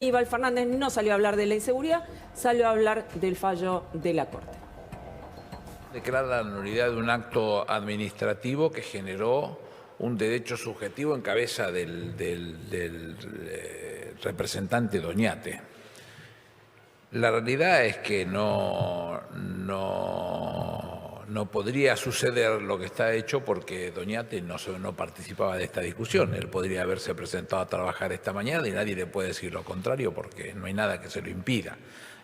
Aníbal Fernández no salió a hablar de la inseguridad, salió a hablar del fallo de la Corte. Declara la nulidad de un acto administrativo que generó un derecho subjetivo en cabeza del representante Doñate. La realidad es que no podría suceder lo que está hecho porque Doñate no participaba de esta discusión. Él podría haberse presentado a trabajar esta mañana y nadie le puede decir lo contrario porque no hay nada que se lo impida.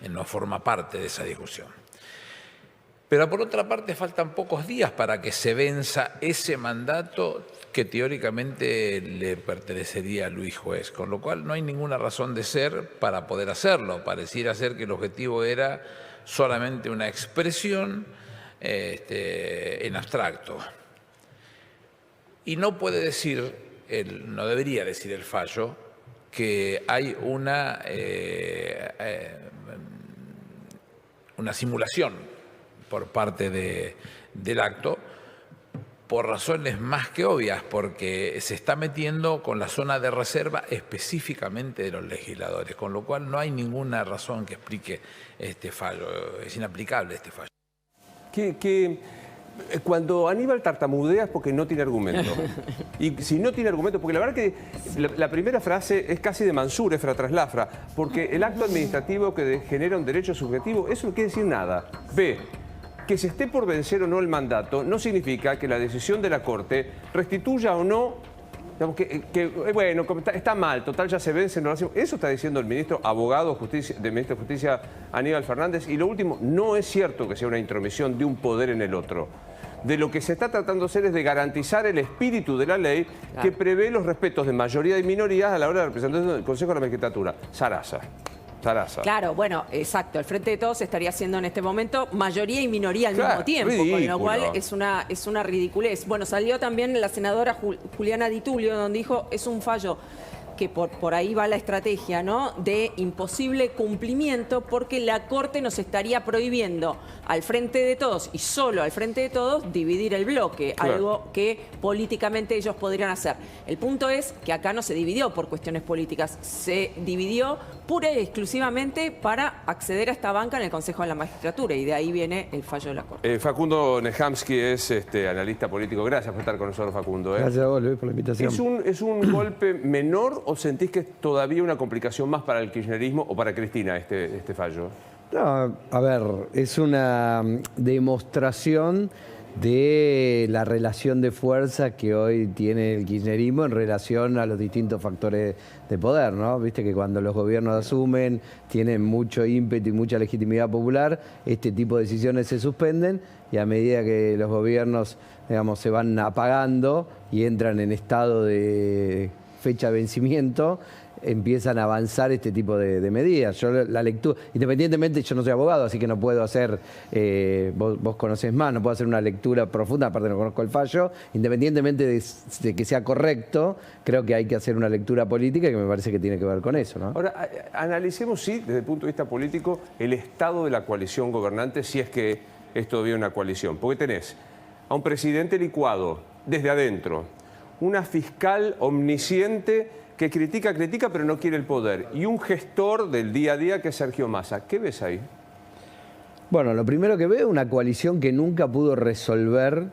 Él no forma parte de esa discusión. Pero por otra parte faltan pocos días para que se venza ese mandato que teóricamente le pertenecería a Luis Juez, con lo cual no hay ninguna razón de ser para poder hacerlo. Pareciera ser que el objetivo era solamente una expresión en abstracto. Y no puede decir, no debería decir el fallo, que hay una simulación por parte del acto, por razones más que obvias, porque se está metiendo con la zona de reserva específicamente de los legisladores, con lo cual no hay ninguna razón que explique este fallo, es inaplicable este fallo. Cuando Aníbal tartamudea es porque no tiene argumento. Y si no tiene argumento, porque la verdad que la primera frase es casi de Mansur, es fratraslafra, porque el acto administrativo que genera un derecho subjetivo, eso no quiere decir nada. B, que se esté por vencer o no el mandato no significa que la decisión de la Corte restituya o no, digamos, bueno, está mal, total ya se vence, no lo hacemos. Eso está diciendo el ministro abogado del ministro de Justicia Aníbal Fernández. Y lo último, no es cierto que sea una intromisión de un poder en el otro. De lo que se está tratando de hacer es de garantizar el espíritu de la ley que prevé los respetos de mayoría y minorías a la hora de la representación del Consejo de la Magistratura. Sarasa. Claro, bueno, exacto. El Frente de Todos estaría haciendo en este momento mayoría y minoría al mismo tiempo, ridículo. Con lo cual es una ridiculez. Bueno, salió también la senadora Juliana Di Tulio, donde dijo es un fallo que por ahí va la estrategia, ¿no?, de imposible cumplimiento, porque la Corte nos estaría prohibiendo al Frente de Todos, y solo al Frente de Todos, dividir el bloque, claro, algo que políticamente ellos podrían hacer. El punto es que acá no se dividió por cuestiones políticas, se dividió pura y exclusivamente para acceder a esta banca en el Consejo de la Magistratura, y de ahí viene el fallo de la Corte. Facundo Nehamsky es analista político. Gracias por estar con nosotros, Facundo. Gracias a vos, Luis, por la invitación. ¿Es un golpe menor o sentís que es todavía una complicación más para el kirchnerismo o para Cristina este fallo? No, a ver, es una demostración de la relación de fuerza que hoy tiene el kirchnerismo en relación a los distintos factores de poder, ¿no? Viste que cuando los gobiernos asumen, tienen mucho ímpetu y mucha legitimidad popular, este tipo de decisiones se suspenden, y a medida que los gobiernos, digamos, se van apagando y entran en estado de fecha de vencimiento, empiezan a avanzar este tipo de medidas. Yo la lectura, independientemente, yo no soy abogado, así que no puedo hacer, vos conocés más, no puedo hacer una lectura profunda, aparte no conozco el fallo, independientemente de que sea correcto, creo que hay que hacer una lectura política que me parece que tiene que ver con eso, ¿no? Ahora, analicemos, sí, desde el punto de vista político, el estado de la coalición gobernante, si es que es todavía una coalición. Porque tenés a un presidente licuado desde adentro, una fiscal omnisciente que critica, pero no quiere el poder, y un gestor del día a día que es Sergio Massa. ¿Qué ves ahí? Bueno, lo primero que veo es una coalición que nunca pudo resolver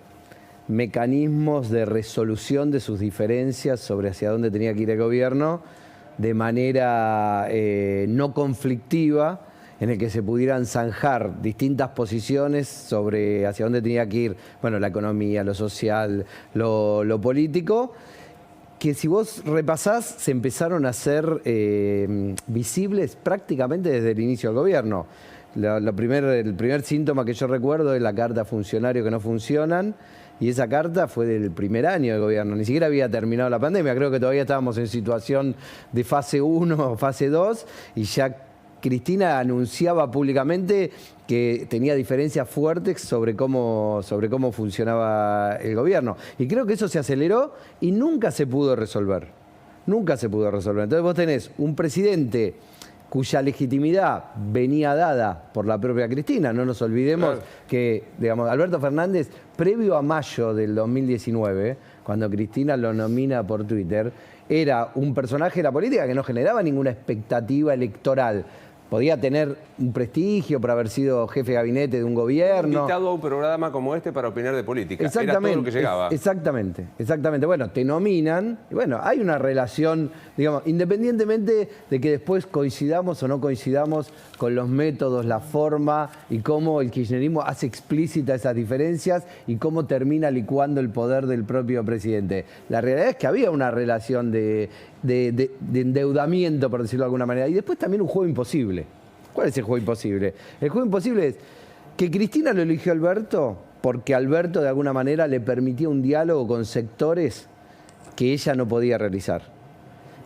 mecanismos de resolución de sus diferencias sobre hacia dónde tenía que ir el gobierno de manera no conflictiva, en el que se pudieran zanjar distintas posiciones sobre hacia dónde tenía que ir, bueno, la economía, lo social, lo político, que si vos repasás se empezaron a hacer visibles prácticamente desde el inicio del gobierno. El primer síntoma que yo recuerdo es la carta a funcionarios que no funcionan, y esa carta fue del primer año de gobierno, ni siquiera había terminado la pandemia, creo que todavía estábamos en situación de fase 1 o fase 2, y ya Cristina anunciaba públicamente que tenía diferencias fuertes sobre cómo funcionaba el gobierno. Y creo que eso se aceleró y nunca se pudo resolver. Nunca se pudo resolver. Entonces vos tenés un presidente cuya legitimidad venía dada por la propia Cristina. No nos olvidemos que, digamos, Alberto Fernández, previo a mayo del 2019, cuando Cristina lo nomina por Twitter, era un personaje de la política que no generaba ninguna expectativa electoral. Podía tener un prestigio por haber sido jefe de gabinete de un gobierno. Invitado a un programa como este para opinar de política. Exactamente. Era todo lo que llegaba. Exactamente. Bueno, te nominan y bueno, hay una relación, digamos, independientemente de que después coincidamos o no coincidamos con los métodos, la forma y cómo el kirchnerismo hace explícita esas diferencias y cómo termina licuando el poder del propio presidente. La realidad es que había una relación de endeudamiento, por decirlo de alguna manera, y después también un juego imposible. ¿Cuál es el juego imposible? El juego imposible es que Cristina lo eligió a Alberto porque Alberto de alguna manera le permitía un diálogo con sectores que ella no podía realizar.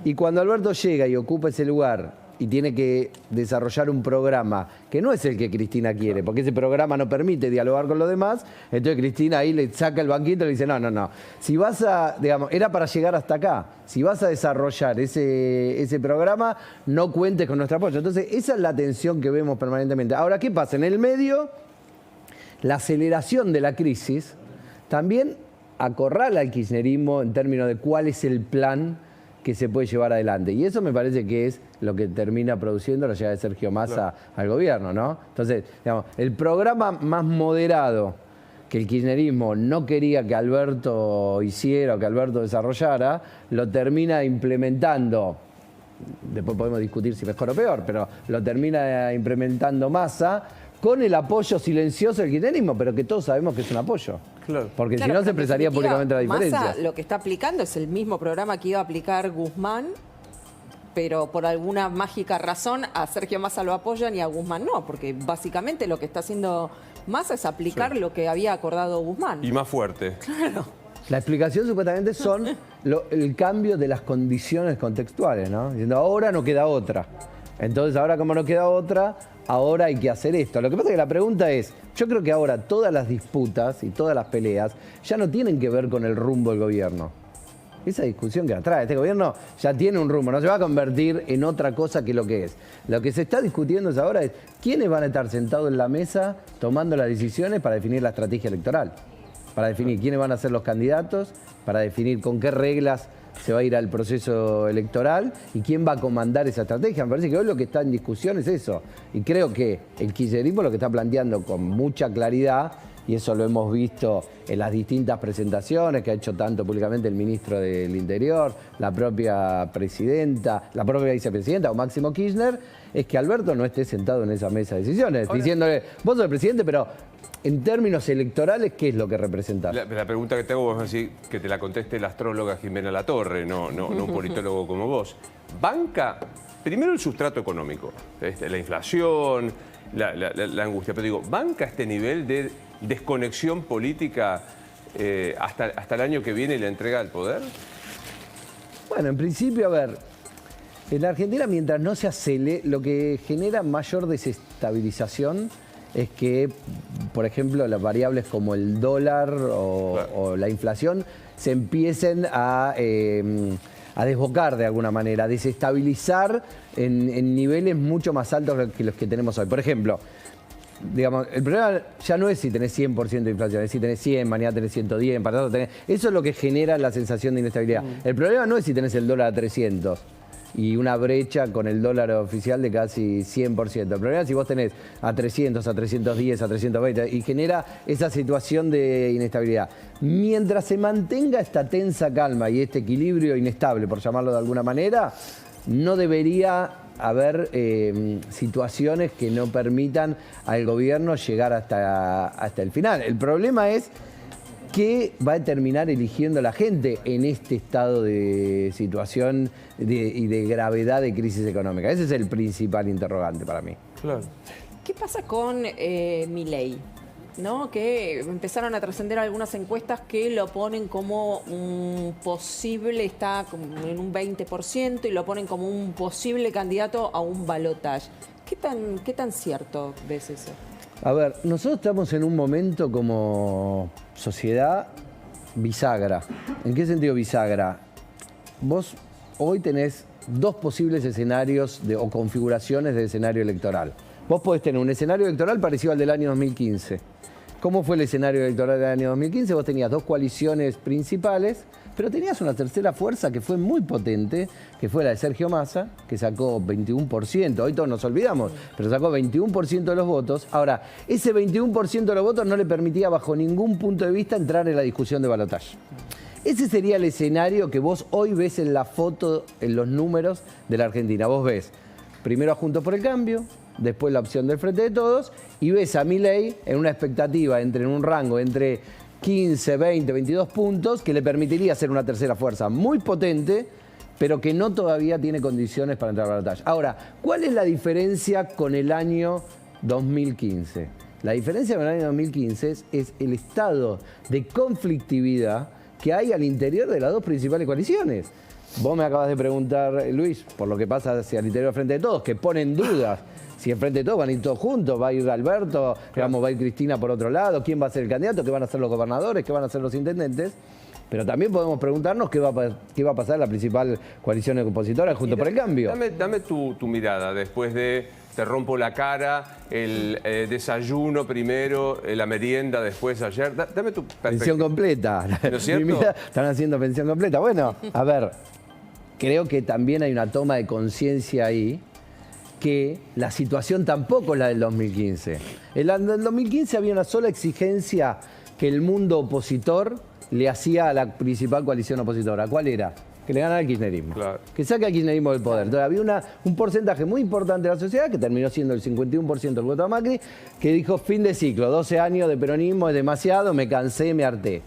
Y cuando Alberto llega y ocupa ese lugar y tiene que desarrollar un programa que no es el que Cristina quiere, porque ese programa no permite dialogar con los demás, entonces Cristina ahí le saca el banquito y le dice, no, si vas a, digamos, era para llegar hasta acá, si vas a desarrollar ese programa, no cuentes con nuestro apoyo. Entonces, esa es la tensión que vemos permanentemente. Ahora, ¿qué pasa? En el medio, la aceleración de la crisis también acorrala al kirchnerismo en términos de cuál es el plan que se puede llevar adelante. Y eso me parece que es lo que termina produciendo la llegada de Sergio Massa al gobierno, ¿no? Entonces, digamos, el programa más moderado que el kirchnerismo no quería que Alberto hiciera o que Alberto desarrollara, lo termina implementando. Después podemos discutir si mejor o peor, pero lo termina implementando Massa con el apoyo silencioso del kirchnerismo, pero que todos sabemos que es un apoyo. Claro. Porque Claro, si no se pero en expresaría definitiva, públicamente la diferencia. Massa lo que está aplicando es el mismo programa que iba a aplicar Guzmán, pero por alguna mágica razón a Sergio Massa lo apoyan y a Guzmán no, porque básicamente lo que está haciendo Massa es aplicar lo que había acordado Guzmán. Y más fuerte. Claro. La explicación supuestamente son el cambio de las condiciones contextuales, ¿no? Diciendo, ahora no queda otra. Entonces, ahora como no queda otra, ahora hay que hacer esto. Lo que pasa es que la pregunta es, yo creo que ahora todas las disputas y todas las peleas ya no tienen que ver con el rumbo del gobierno. Esa discusión que atrae, este gobierno ya tiene un rumbo, no se va a convertir en otra cosa que lo que es. Lo que se está discutiendo ahora es quiénes van a estar sentados en la mesa tomando las decisiones para definir la estrategia electoral, para definir quiénes van a ser los candidatos, para definir con qué reglas se va a ir al proceso electoral y quién va a comandar esa estrategia. Me parece que hoy lo que está en discusión es eso. Y creo que el kirchnerismo lo que está planteando con mucha claridad, y eso lo hemos visto en las distintas presentaciones que ha hecho tanto públicamente el ministro del Interior, la propia presidenta, la propia vicepresidenta o Máximo Kirchner, es que Alberto no esté sentado en esa mesa de decisiones, diciéndole, vos sos el presidente, pero en términos electorales, ¿qué es lo que representás? La pregunta que te hago es así, que te la conteste la astróloga Jimena Latorre, no un politólogo como vos. ¿Banca, primero el sustrato económico, la inflación, la angustia, pero digo, ¿banca este nivel de desconexión política hasta el año que viene y la entrega del poder? Bueno, en principio, a ver, en la Argentina mientras no se acelere, lo que genera mayor desestabilización es que, por ejemplo, las variables como el dólar o la inflación se empiecen a desbocar de alguna manera, a desestabilizar en niveles mucho más altos que los que tenemos hoy. Por ejemplo, digamos, el problema ya no es si tenés 100% de inflación, es si tenés 100, mañana tenés 110, para tanto tenés... Eso es lo que genera la sensación de inestabilidad. El problema no es si tenés el dólar a 300 y una brecha con el dólar oficial de casi 100%. El problema es si vos tenés a 300, a 310, a 320 y genera esa situación de inestabilidad. Mientras se mantenga esta tensa calma y este equilibrio inestable, por llamarlo de alguna manera, no debería haber situaciones que no permitan al gobierno llegar hasta el final. El problema es qué va a terminar eligiendo la gente en este estado de situación y de gravedad de crisis económica. Ese es el principal interrogante para mí. Claro. ¿Qué pasa con Milei? ¿No? Que empezaron a trascender algunas encuestas que lo ponen como un posible, está como en un 20%, y lo ponen como un posible candidato a un balotaje. ¿Qué tan cierto ves eso? A ver, nosotros estamos en un momento como sociedad bisagra. ¿En qué sentido bisagra? Vos hoy tenés dos posibles escenarios o configuraciones de escenario electoral. Vos podés tener un escenario electoral parecido al del año 2015, ¿Cómo fue el escenario electoral del año 2015? Vos tenías dos coaliciones principales, pero tenías una tercera fuerza que fue muy potente, que fue la de Sergio Massa, que sacó 21%. Hoy todos nos olvidamos, pero sacó 21% de los votos. Ahora, ese 21% de los votos no le permitía bajo ningún punto de vista entrar en la discusión de balotaje. Ese sería el escenario que vos hoy ves en la foto, en los números de la Argentina. Vos ves primero a Juntos por el Cambio, después la opción del Frente de Todos, y ves a Milei en una expectativa, en un rango entre 15, 20, 22 puntos, que le permitiría ser una tercera fuerza muy potente, pero que no todavía tiene condiciones para entrar a balotaje. Ahora, ¿cuál es la diferencia con el año 2015? La diferencia con el año 2015 es el estado de conflictividad que hay al interior de las dos principales coaliciones. Vos me acabas de preguntar, Luis, por lo que pasa hacia el interior del Frente de Todos, que ponen dudas. Si en Frente de Todos van a ir todos juntos, va a ir Alberto, digamos, va a ir Cristina por otro lado, quién va a ser el candidato, qué van a ser los gobernadores, qué van a ser los intendentes. Pero también podemos preguntarnos qué va a pasar en la principal coalición opositora Juntos por el Cambio. Dame tu mirada después de te rompo la cara, el desayuno primero, la merienda después ayer. Dame tu perspectiva. Pensión completa. ¿No es cierto? Mira, están haciendo pensión completa. Bueno, a ver, creo que también hay una toma de conciencia ahí que la situación tampoco es la del 2015. En el 2015 había una sola exigencia que el mundo opositor le hacía a la principal coalición opositora. ¿Cuál era? Que le ganara el kirchnerismo. Claro. Que saque al kirchnerismo del poder. Entonces había un porcentaje muy importante de la sociedad, que terminó siendo el 51% del voto a Macri, que dijo fin de ciclo, 12 años de peronismo es demasiado, me cansé, me harté.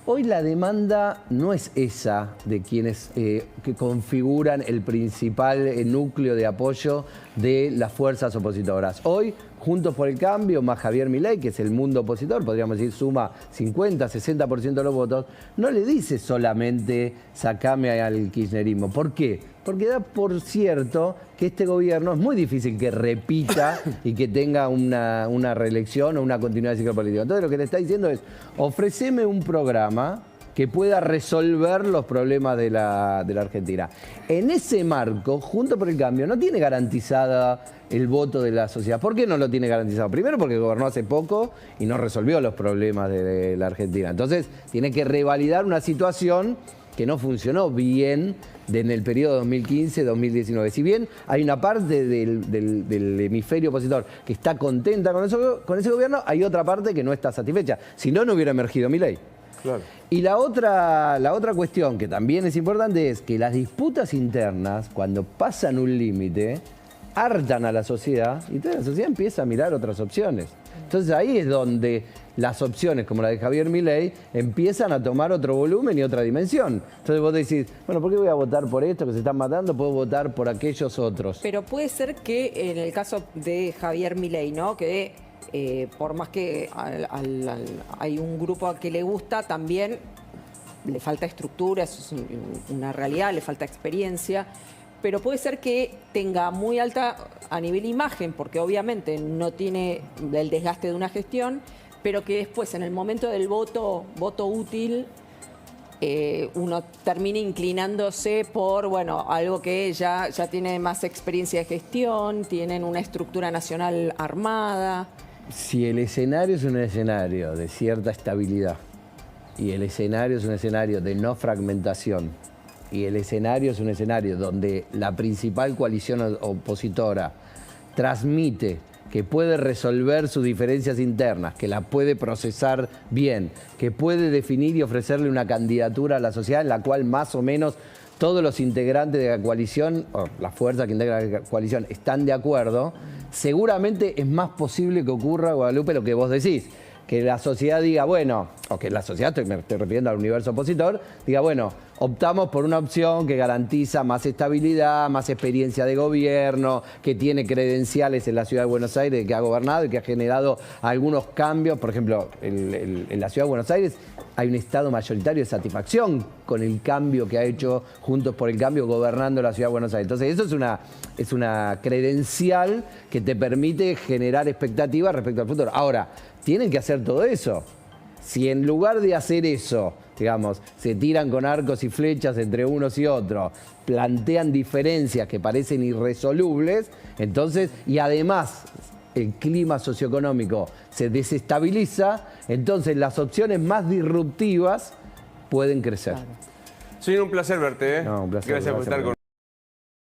Hoy la demanda no es esa de quienes que configuran el principal núcleo de apoyo de las fuerzas opositoras. Hoy, Juntos por el Cambio, más Javier Milei, que es el mundo opositor, podríamos decir suma 50, 60% de los votos, no le dice solamente sacame al kirchnerismo. ¿Por qué? Porque da por cierto que este gobierno es muy difícil que repita y que tenga una reelección o una continuidad de ciclo político. Entonces lo que le está diciendo es, ofreceme un programa que pueda resolver los problemas de la Argentina. En ese marco, Juntos por el Cambio no tiene garantizada el voto de la sociedad. ¿Por qué no lo tiene garantizado? Primero porque gobernó hace poco y no resolvió los problemas de la Argentina. Entonces tiene que revalidar una situación que no funcionó bien en el periodo 2015-2019. Si bien hay una parte del hemisferio opositor que está contenta con ese gobierno, hay otra parte que no está satisfecha. Si no, no hubiera emergido Milei. Claro. Y la otra cuestión que también es importante es que las disputas internas, cuando pasan un límite, hartan a la sociedad y toda la sociedad empieza a mirar otras opciones. Entonces ahí es donde las opciones, como la de Javier Milei, empiezan a tomar otro volumen y otra dimensión. Entonces vos decís, bueno, ¿por qué voy a votar por esto que se están matando? Puedo votar por aquellos otros. Pero puede ser que en el caso de Javier Milei, ¿no? Que por más que hay un grupo a que le gusta, también le falta estructura, eso es una realidad, le falta experiencia. Pero puede ser que tenga muy alta a nivel imagen, porque obviamente no tiene el desgaste de una gestión, pero que después en el momento del voto útil uno termine inclinándose por algo que ya tiene más experiencia de gestión, tienen una estructura nacional armada. Si el escenario es un escenario de cierta estabilidad y el escenario es un escenario de no fragmentación, y el escenario es un escenario donde la principal coalición opositora transmite que puede resolver sus diferencias internas, que la puede procesar bien, que puede definir y ofrecerle una candidatura a la sociedad en la cual más o menos todos los integrantes de la coalición, o la fuerza que integra la coalición, están de acuerdo, seguramente es más posible que ocurra, Guadalupe, lo que vos decís. Que la sociedad diga, bueno, o que la sociedad, me estoy refiriendo al universo opositor, diga, bueno, optamos por una opción que garantiza más estabilidad, más experiencia de gobierno, que tiene credenciales en la Ciudad de Buenos Aires, que ha gobernado y que ha generado algunos cambios. Por ejemplo, en la Ciudad de Buenos Aires hay un estado mayoritario de satisfacción con el cambio que ha hecho Juntos por el Cambio gobernando la Ciudad de Buenos Aires. Entonces, eso es una credencial que te permite generar expectativas respecto al futuro. Ahora, tienen que hacer todo eso. Si en lugar de hacer eso, digamos, se tiran con arcos y flechas entre unos y otros, plantean diferencias que parecen irresolubles, entonces, y además el clima socioeconómico se desestabiliza, entonces las opciones más disruptivas pueden crecer. Señor, un placer verte. No, un placer, Gracias por gracias estar por con